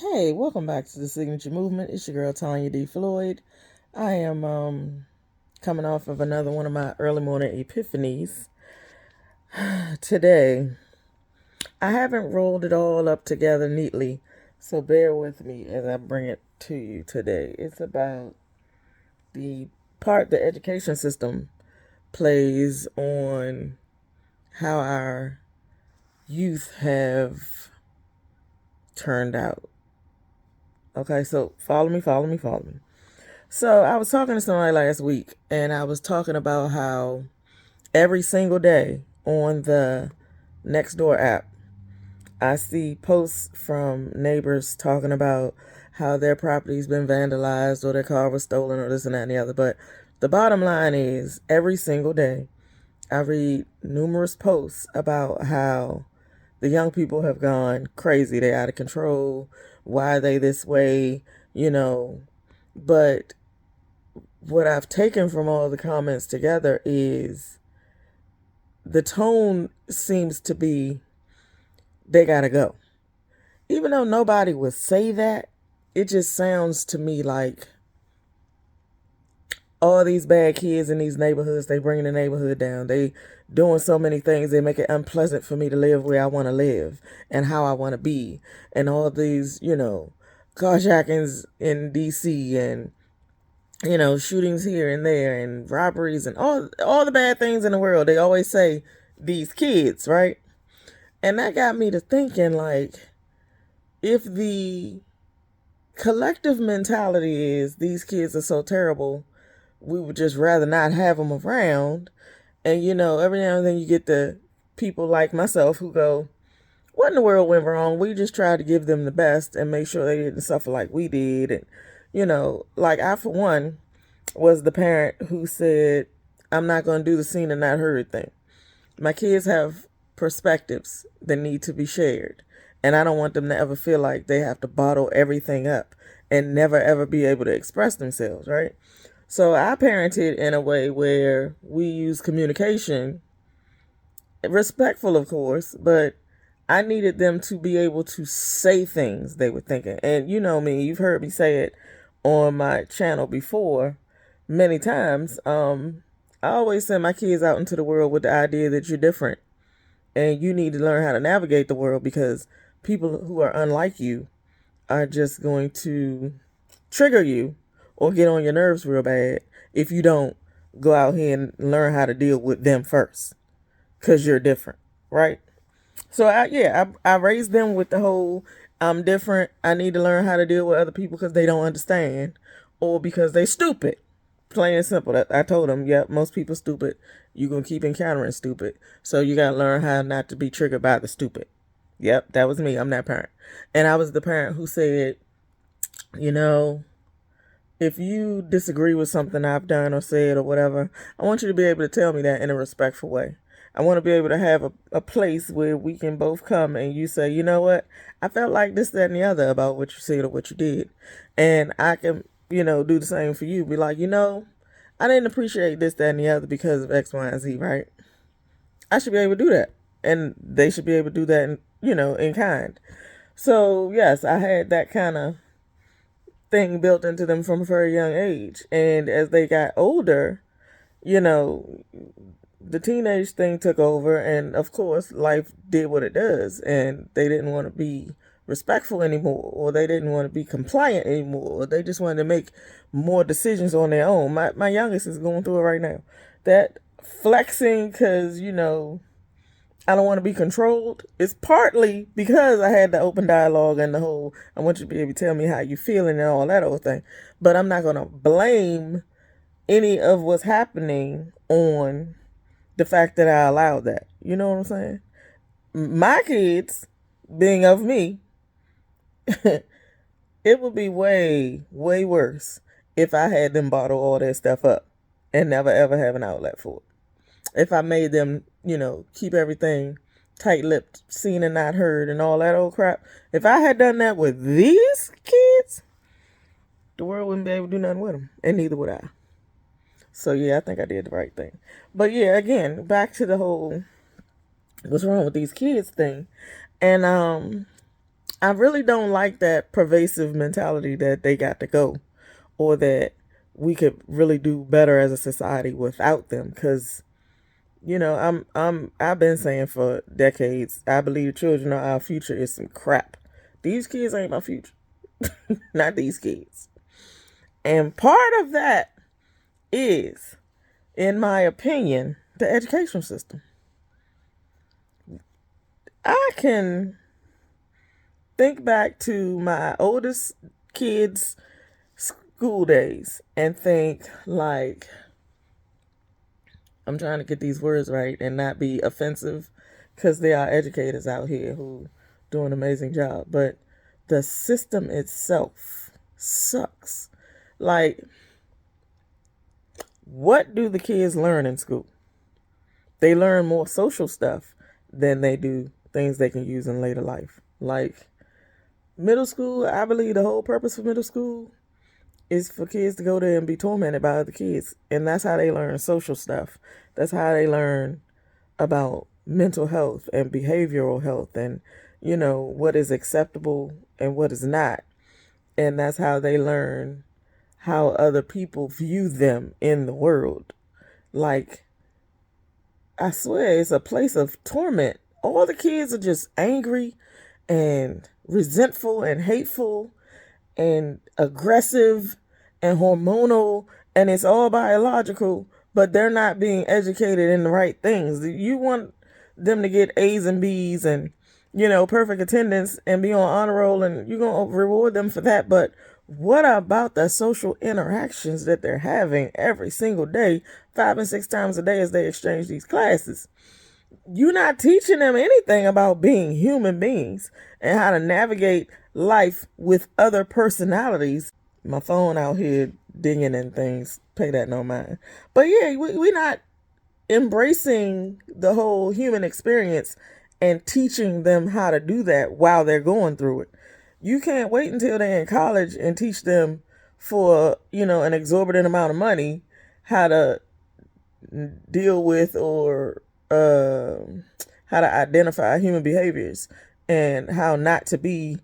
Hey, welcome back to the Signature Movement. It's your girl Tanya D. Floyd. I am coming off of another one of my early morning epiphanies. Today, I haven't rolled it all up together neatly, so bear with me as I bring it to you today. It's about the part the education system plays on how our youth have turned out. Okay, so follow me, follow me, follow me. So I was talking to somebody last week, and I was talking about how every single day on the Nextdoor app, I see posts from neighbors talking about how their property's been vandalized or their car was stolen or this and that and the other. But the bottom line is, every single day, I read numerous posts about how the young people have gone crazy. They're out of control. Why are they this way? You know, but what I've taken from all the comments together is the tone seems to be they gotta go. Even though nobody would say that, it just sounds to me like all these bad kids in these neighborhoods, they bring the neighborhood down. They doing so many things, they make it unpleasant for me to live where I want to live and how I want to be. And all these, carjackings in DC and shootings here and there and robberies and all the bad things in the world. They always say these kids, right? And that got me to thinking, like, if the collective mentality is these kids are so terrible, we would just rather not have them around. And every now and then you get the people like myself who go, what in the world went wrong? We just tried to give them the best and make sure they didn't suffer like we did. And like, I for one was the parent who said, I'm not going to do the seen and not heard thing. My kids have perspectives that need to be shared. And I don't want them to ever feel like they have to bottle everything up and never ever be able to express themselves, right? So I parented in a way where we use communication, respectful, of course, but I needed them to be able to say things they were thinking. And you know me, you've heard me say it on my channel before many times. I always send my kids out into the world with the idea that you're different and you need to learn how to navigate the world, because people who are unlike you are just going to trigger you or get on your nerves real bad if you don't go out here and learn how to deal with them first, because you're different, right? So I raised them with the whole, I'm different. I need to learn how to deal with other people because they don't understand or because they stupid. Plain and simple. That I told them, yep, most people stupid. You're going to keep encountering stupid. So you got to learn how not to be triggered by the stupid. Yep, that was me. I'm that parent. And I was the parent who said, you know, if you disagree with something I've done or said or whatever, I want you to be able to tell me that in a respectful way. I want to be able to have a place where we can both come and you say, you know what, I felt like this, that, and the other about what you said or what you did. And I can, do the same for you. Be like, I didn't appreciate this, that, and the other because of X, Y, and Z, right? I should be able to do that. And they should be able to do that, in kind. So, yes, I had that kind of thing built into them from a very young age. And as they got older, you know, the teenage thing took over, and of course, life did what it does, and they didn't want to be respectful anymore, or they didn't want to be compliant anymore, or they just wanted to make more decisions on their own. My youngest is going through it right now. That flexing, because I don't want to be controlled. It's partly because I had the open dialogue and the whole, I want you to be able to tell me how you feeling and all that old thing. But I'm not going to blame any of what's happening on the fact that I allowed that. You know what I'm saying? My kids, being of me, it would be way, way worse if I had them bottle all that stuff up and never ever have an outlet for it. If I made them, keep everything tight-lipped, seen and not heard, and all that old crap. If I had done that with these kids, the world wouldn't be able to do nothing with them, and neither would I. So yeah, I think I did the right thing. But yeah, again, back to the whole what's wrong with these kids thing. And I really don't like that pervasive mentality that they got to go, or that we could really do better as a society without them. Because I've been saying for decades, I believe children are our future is some crap. These kids ain't my future. Not these kids. And part of that is, in my opinion, the educational system. I can think back to my oldest kids' school days and think, like, I'm trying to get these words right and not be offensive, because there are educators out here who do an amazing job, but the system itself sucks. Like, what do the kids learn in school? They learn more social stuff than they do things they can use in later life. Like, middle school, I believe the whole purpose of middle school is for kids to go there and be tormented by other kids. And that's how they learn social stuff. That's how they learn about mental health and behavioral health and, what is acceptable and what is not. And that's how they learn how other people view them in the world. Like, I swear it's a place of torment. All the kids are just angry and resentful and hateful and aggressive and hormonal, and it's all biological, but they're not being educated in the right things. You want them to get A's and B's and, perfect attendance and be on honor roll, and you're going to reward them for that. But what about the social interactions that they're having every single day, 5 and 6 times a day as they exchange these classes? You're not teaching them anything about being human beings and how to navigate life with other personalities. My phone out here dinging and things. Pay that no mind. But yeah, we're not embracing the whole human experience and teaching them how to do that while they're going through it. You can't wait until they're in college and teach them for, an exorbitant amount of money how to deal with or how to identify human behaviors and how not to be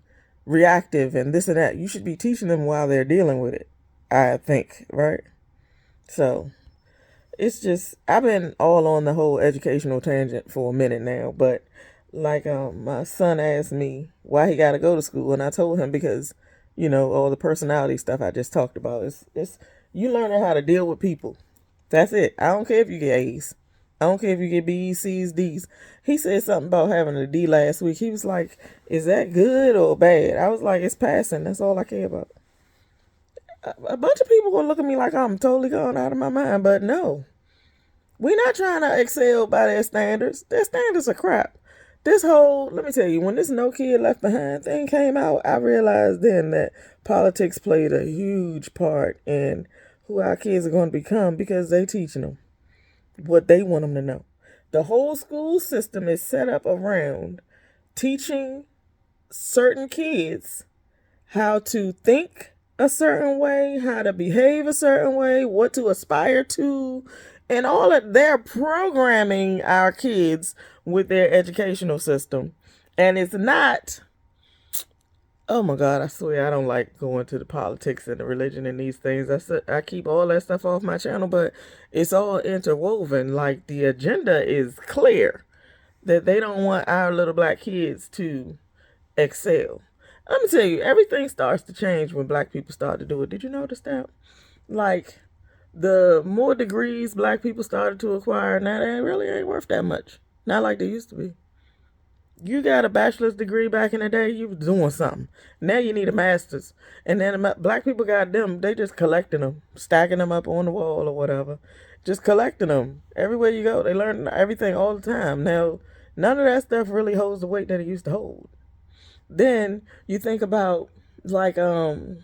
reactive and this and that. You should be teaching them while they're dealing with it, I think, right? So it's just, I've been all on the whole educational tangent for a minute now, but like my son asked me why he got to go to school, and I told him because all the personality stuff I just talked about. It's you learning how to deal with people. That's it. I don't care if you get A's. I don't care if you get B's, C's, D's. He said something about having a D last week. He was like, is that good or bad? I was like, it's passing. That's all I care about. A bunch of people gonna look at me like I'm totally gone out of my mind, but no. We're not trying to excel by their standards. Their standards are crap. Let me tell you, when this No Kid Left Behind thing came out, I realized then that politics played a huge part in who our kids are going to become, because they teaching them what they want them to know. The whole school system is set up around teaching certain kids how to think a certain way, how to behave a certain way, what to aspire to, and all of they're programming our kids with their educational system. And it's not, oh my God, I swear I don't like going to the politics and the religion and these things. I keep all that stuff off my channel, but it's all interwoven. Like, the agenda is clear that they don't want our little black kids to excel. Let me tell you, everything starts to change when black people start to do it. Did you notice that? Like, the more degrees black people started to acquire, now they really ain't worth that much. Not like they used to be. You got a bachelor's degree back in the day, you was doing something. Now you need a master's. And then black people got them, they just collecting them, stacking them up on the wall or whatever. Just collecting them. Everywhere you go, they learn everything all the time. Now, none of that stuff really holds the weight that it used to hold. Then you think about, like, real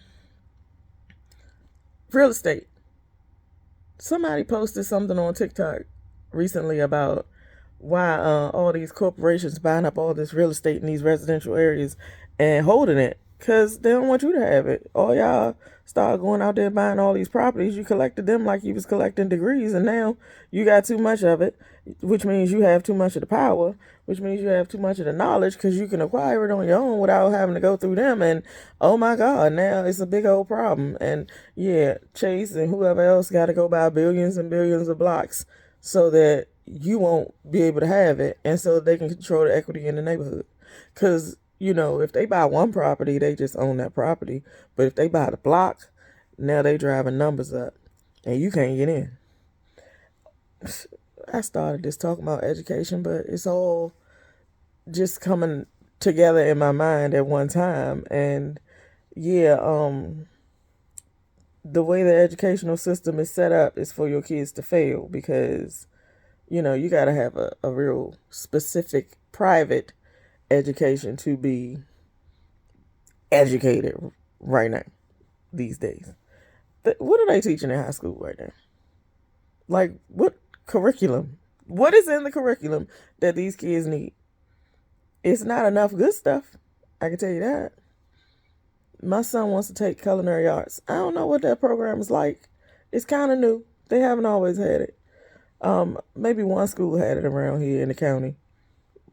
estate. Somebody posted something on TikTok recently about why all these corporations buying up all this real estate in these residential areas and holding it because they don't want you to have it. All y'all start going out there buying all these properties. You collected them like you was collecting degrees, and now you got too much of it, which means you have too much of the power, which means you have too much of the knowledge because you can acquire it on your own without having to go through them. And oh my God, now it's a big old problem. And yeah, Chase and whoever else got to go buy billions and billions of blocks so that you won't be able to have it, and so they can control the equity in the neighborhood. Because if they buy one property, they just own that property. But if they buy the block, now they driving numbers up, and you can't get in. I started just talking about education, but it's all just coming together in my mind at one time. And yeah, the way the educational system is set up is for your kids to fail because, you got to have a real specific private education to be educated right now, these days. What are they teaching in high school right now? Like, what curriculum? What is in the curriculum that these kids need? It's not enough good stuff. I can tell you that. My son wants to take culinary arts. I don't know what that program is like. It's kind of new. They haven't always had it. Maybe one school had it around here in the county.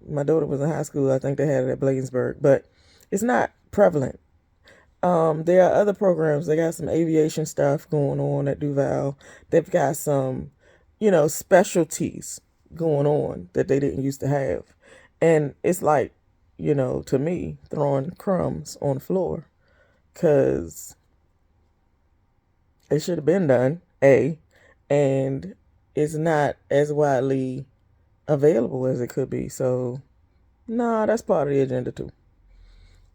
My daughter was in high school. I think they had it at Bladensburg, but it's not prevalent. There are other programs. They got some aviation stuff going on at Duval. They've got some, specialties going on that they didn't used to have. And it's like, to me, throwing crumbs on the floor because it should have been done, A, and it's not as widely available as it could be. So, nah, that's part of the agenda too.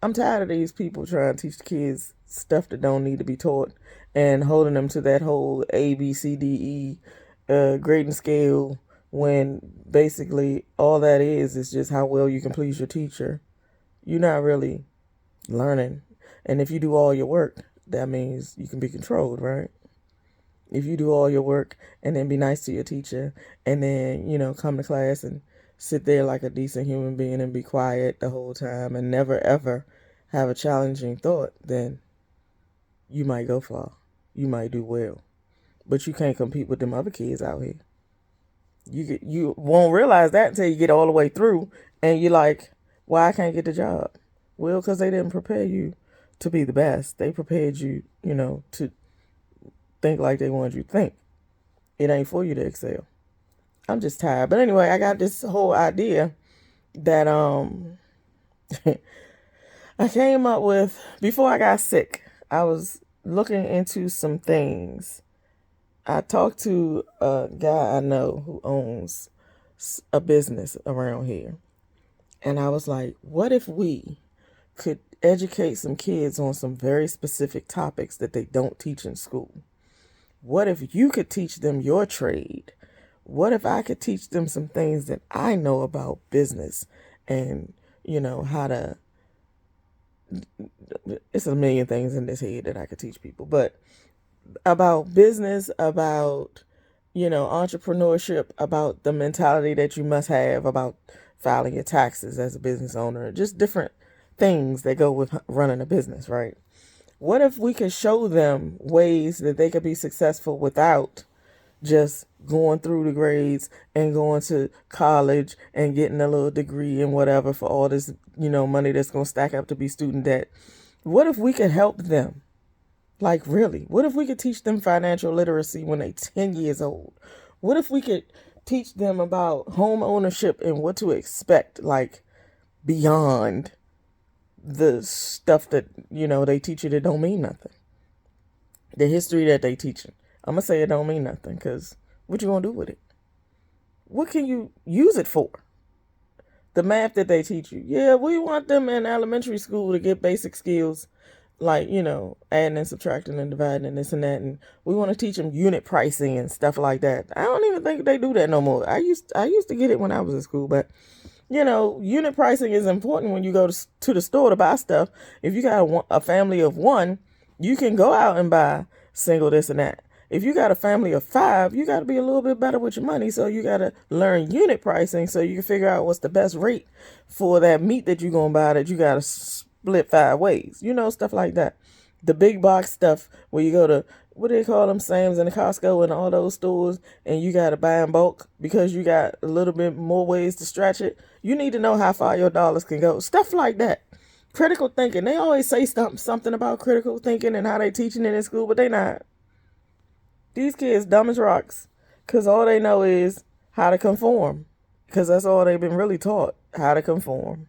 I'm tired of these people trying to teach the kids stuff that don't need to be taught and holding them to that whole A, B, C, D, E grading scale when basically all that is just how well you can please your teacher. You're not really learning. And if you do all your work, that means you can be controlled, right? If you do all your work and then be nice to your teacher and then, come to class and sit there like a decent human being and be quiet the whole time and never ever have a challenging thought, then you might go far. You might do well. But you can't compete with them other kids out here. You won't realize that until you get all the way through and you're like, why I can't get the job? Well, because they didn't prepare you to be the best. They prepared you, to think like they wanted you to think. It ain't for you to excel. I'm just tired. But anyway, I got this whole idea that I came up with before I got sick. I was looking into some things. I talked to a guy I know who owns a business around here. And I was like, what if we could educate some kids on some very specific topics that they don't teach in school? What if you could teach them your trade? What if I could teach them some things that I know about business and, how to... It's a million things in this head that I could teach people, but about business, about, entrepreneurship, about the mentality that you must have about filing your taxes as a business owner, just different things that go with running a business, right? What if we could show them ways that they could be successful without just going through the grades and going to college and getting a little degree and whatever for all this, money that's going to stack up to be student debt? What if we could help them? Like, really? What if we could teach them financial literacy when they're 10 years old? What if we could teach them about home ownership and what to expect, like, beyond the stuff that, they teach you that don't mean nothing? The history that they teaching. I'm going to say it don't mean nothing because what you going to do with it? What can you use it for? The math that they teach you. Yeah, we want them in elementary school to get basic skills like, adding and subtracting and dividing and this and that. And we want to teach them unit pricing and stuff like that. I don't even think they do that no more. I used to get it when I was in school, but unit pricing is important when you go to the store to buy stuff. If you got a family of one, you can go out and buy single this and that. If you got a family of 5, you got to be a little bit better with your money. So you got to learn unit pricing so you can figure out what's the best rate for that meat that you're going to buy that you got to split 5 ways, stuff like that. The big box stuff where you go to, what do they call them, Sam's and the Costco and all those stores, and you got to buy in bulk because you got a little bit more ways to stretch it. You need to know how far your dollars can go. Stuff like that. Critical thinking. They always say something about critical thinking and how they teaching it in school, but they not. These kids dumb as rocks because all they know is how to conform, because that's all they've been really taught, how to conform.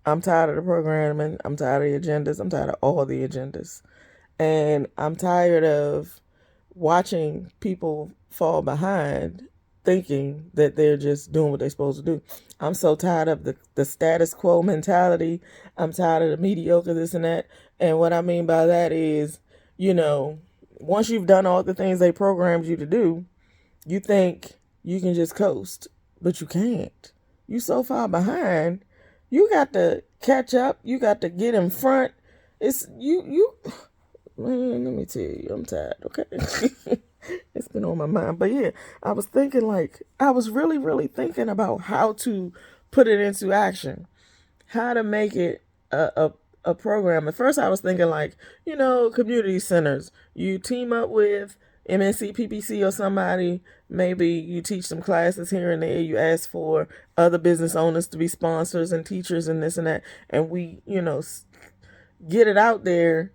I'm tired of the programming. I'm tired of the agendas. I'm tired of all the agendas. And I'm tired of watching people fall behind thinking that they're just doing what they're supposed to do. I'm so tired of the status quo mentality. I'm tired of the mediocre this and that. And what I mean by that is, once you've done all the things they programmed you to do, you think you can just coast, but you can't. You so far behind. You got to catch up. You got to get in front. It's you. Man, let me tell you, I'm tired. Okay, it's been on my mind. But yeah, I was thinking I was really, really thinking about how to put it into action, how to make it a program. At first, I was thinking community centers. You team up with MNC, PPC, or somebody. Maybe you teach some classes here and there. You ask for other business owners to be sponsors and teachers and this and that. And we, get it out there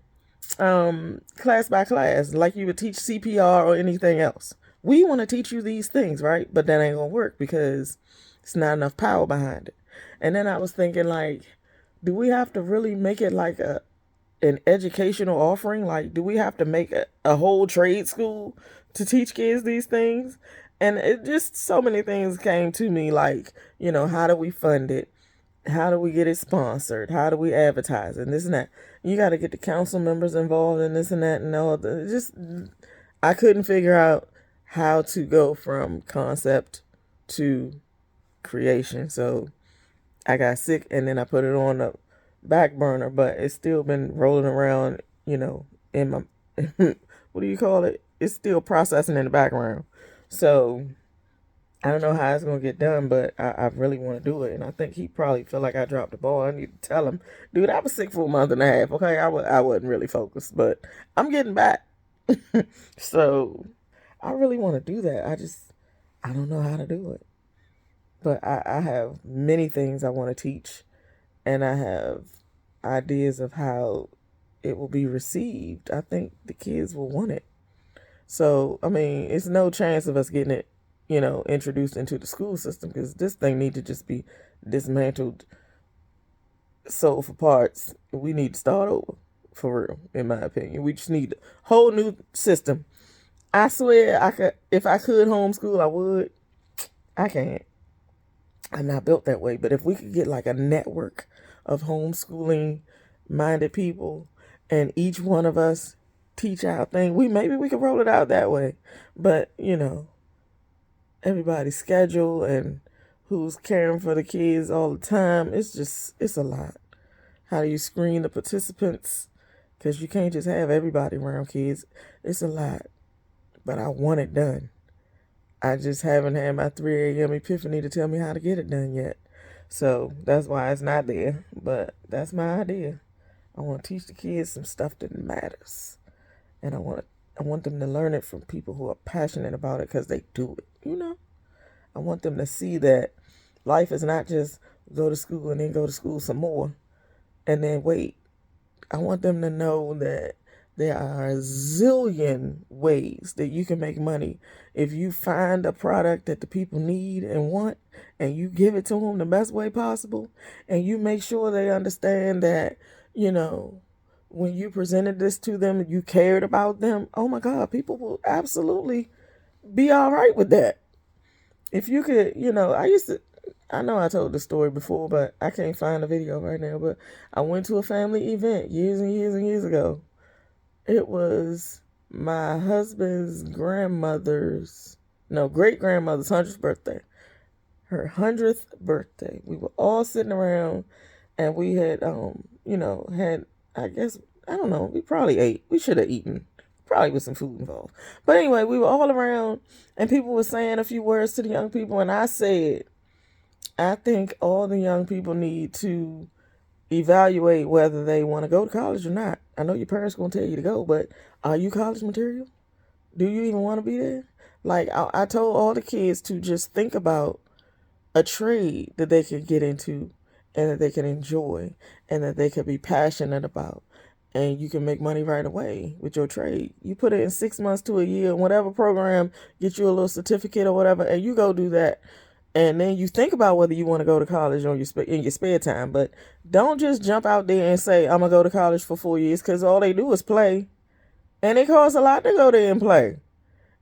class by class, like you would teach CPR or anything else. We want to teach you these things, right? But that ain't going to work because it's not enough power behind it. And then I was thinking, do we have to really make it like an educational offering? Do we have to make a whole trade school to teach kids these things? And it just, so many things came to me, how do we fund it? How do we get it sponsored? How do we advertise it? And this and that. You got to get the council members involved in this and that and all. I couldn't figure out how to go from concept to creation. So I got sick and then I put it on the back burner, but it's still been rolling around, in my, what do you call it? It's still processing in the background. So I don't know how it's going to get done, but I really want to do it. And I think he probably feel like I dropped the ball. I need to tell him, dude, I was sick for a month and a half. Okay, I wasn't really focused, but I'm getting back. So I really want to do that. I don't know how to do it. But I have many things I want to teach. And I have ideas of how it will be received. I think the kids will want it. So, it's no chance of us getting it, introduced into the school system, because this thing need to just be dismantled, sold for parts. We need to start over, for real, in my opinion. We just need a whole new system. I swear, if I could homeschool, I would. I can't. I'm not built that way. But if we could get a network of homeschooling minded people, and each one of us teach our thing, maybe we could roll it out that way. But everybody's schedule and who's caring for the kids all the time, it's a lot. How do you screen the participants? Because you can't just have everybody around kids. It's a lot. But I want it done. I just haven't had my 3 a.m. epiphany to tell me how to get it done yet. So that's why it's not there. But that's my idea. I want to teach the kids some stuff that matters. And I want them to learn it from people who are passionate about it because they do it, I want them to see that life is not just go to school and then go to school some more and then wait. I want them to know that there are a zillion ways that you can make money if you find a product that the people need and want, and you give it to them the best way possible, and you make sure they understand that, when you presented this to them, you cared about them. Oh my God, people will absolutely be all right with that. If you could, I know I told the story before, but I can't find the video right now, but I went to a family event years and years and years ago. It was my husband's great-grandmother's 100th birthday. Her 100th birthday. We were all sitting around and we had, I guess, I don't know, we probably ate. We should have eaten. Probably with some food involved. But anyway, we were all around and people were saying a few words to the young people. And I said, I think all the young people need to evaluate whether they want to go to college or not. I know your parents going to tell you to go, but are you college material? Do you even want to be there? Like, I told all the kids to just think about a trade that they could get into and that they can enjoy and that they could be passionate about. And you can make money right away with your trade. You put it in 6 months to a year, whatever program, get you a little certificate or whatever, and you go do that. And then you think about whether you want to go to college on in your spare time. But don't just jump out there and say, I'm going to go to college for 4 years, because all they do is play. And it costs a lot to go there and play.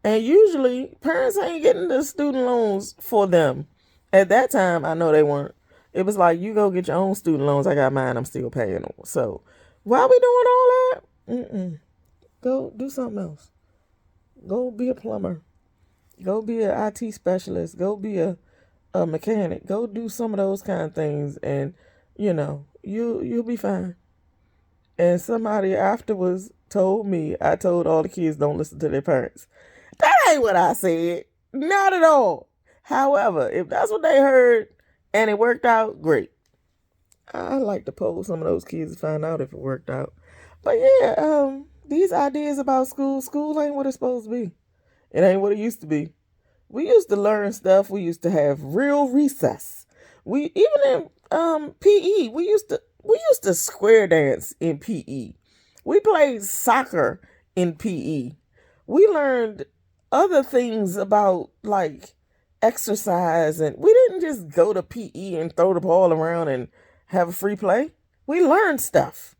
And usually, parents ain't getting the student loans for them. At that time, I know they weren't. It was like, you go get your own student loans. I got mine. I'm still paying them. So, why we doing all that? Go do something else. Go be a plumber. Go be an IT specialist. Go be a mechanic. Go do some of those kind of things, and you'll be fine. And somebody afterwards told me, I told all the kids don't listen to their parents. That ain't what I said. Not at all. However, if that's what they heard and it worked out, great. I like to poll some of those kids to find out if it worked out. But yeah, these ideas about school ain't what it's supposed to be. It ain't what it used to be. We used to learn stuff. We used to have real recess. We even in PE, we used to square dance in PE. We played soccer in PE. We learned other things about like exercise, and we didn't just go to PE and throw the ball around and have a free play. We learned stuff.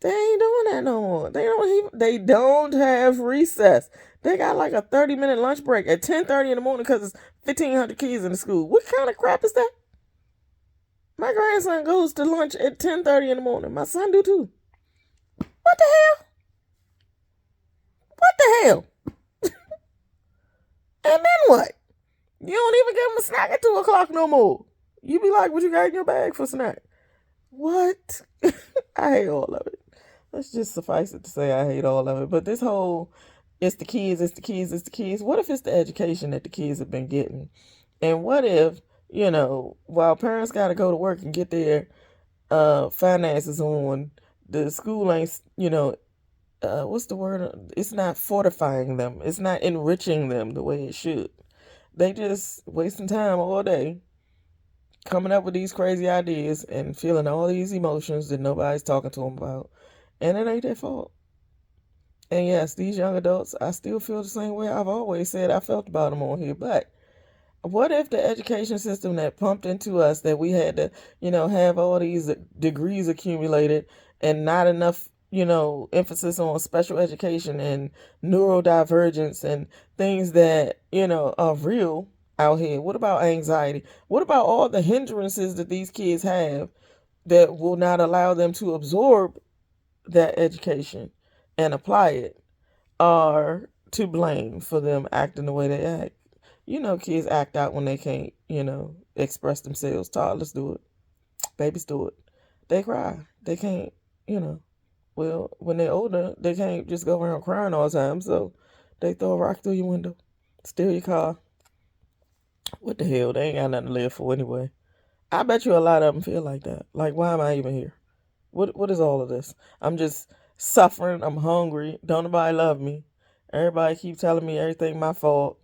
They ain't doing that no more. They don't have recess. They got like a 30-minute lunch break at 10:30 in the morning because it's 1,500 kids in the school. What kind of crap is that? My grandson goes to lunch at 10:30 in the morning. My son do too. What the hell? What the hell? And then what? You don't even give them a snack at 2 o'clock no more. You be like, what you got in your bag for snack? What? I hate all of it. Let's just suffice it to say I hate all of it. But this whole, it's the kids, it's the kids, it's the kids. What if it's the education that the kids have been getting? And what if, while parents got to go to work and get their finances on, the school ain't, what's the word? It's not fortifying them. It's not enriching them the way it should. They just wasting time all day coming up with these crazy ideas and feeling all these emotions that nobody's talking to them about. And it ain't their fault. And yes, these young adults, I still feel the same way I've always said I felt about them on here. But what if the education system that pumped into us, that we had to, have all these degrees accumulated and not enough, emphasis on special education and neurodivergence and things that, are real out here? What about anxiety? What about all the hindrances that these kids have that will not allow them to absorb that education and apply it, are to blame for them acting the way they act? Kids act out when they can't, express themselves. Toddlers do it. Babies do it. They cry. They can't, well, when they're older, they can't just go around crying all the time. So they throw a rock through your window, steal your car. What the hell? They ain't got nothing to live for anyway. I bet you a lot of them feel like that. Like, why am I even here? What is all of this? I'm just suffering. I'm hungry. Don't nobody love me. Everybody keep telling me everything my fault.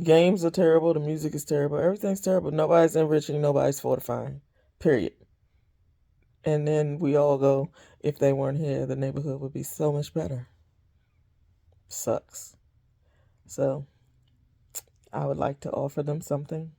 Games are terrible. The music is terrible. Everything's terrible. Nobody's enriching. Nobody's fortifying. Period. And then we all go, if they weren't here, the neighborhood would be so much better. Sucks. So I would like to offer them something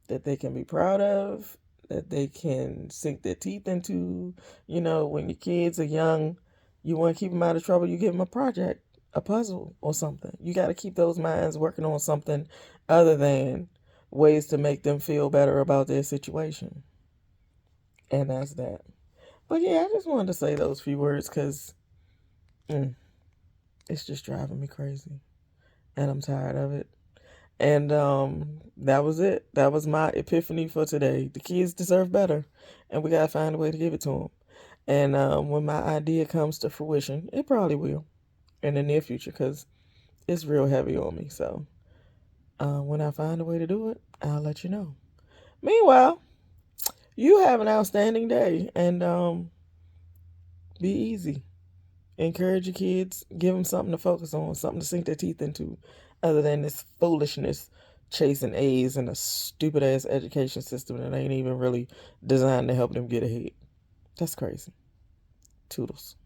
that they can be proud of, that they can sink their teeth into. When your kids are young, you want to keep them out of trouble, you give them a project, a puzzle or something. You got to keep those minds working on something other than ways to make them feel better about their situation. And that's that. But yeah, I just wanted to say those few words because it's just driving me crazy. And I'm tired of it. And that was it. That was my epiphany for today. The kids deserve better. And we got to find a way to give it to them. And when my idea comes to fruition, it probably will in the near future because it's real heavy on me. So when I find a way to do it, I'll let you know. Meanwhile, You have an outstanding day, and be easy. Encourage your kids. Give them something to focus on, something to sink their teeth into, other than this foolishness chasing A's and a stupid ass education system that ain't even really designed to help them get ahead. That's crazy. Toodles.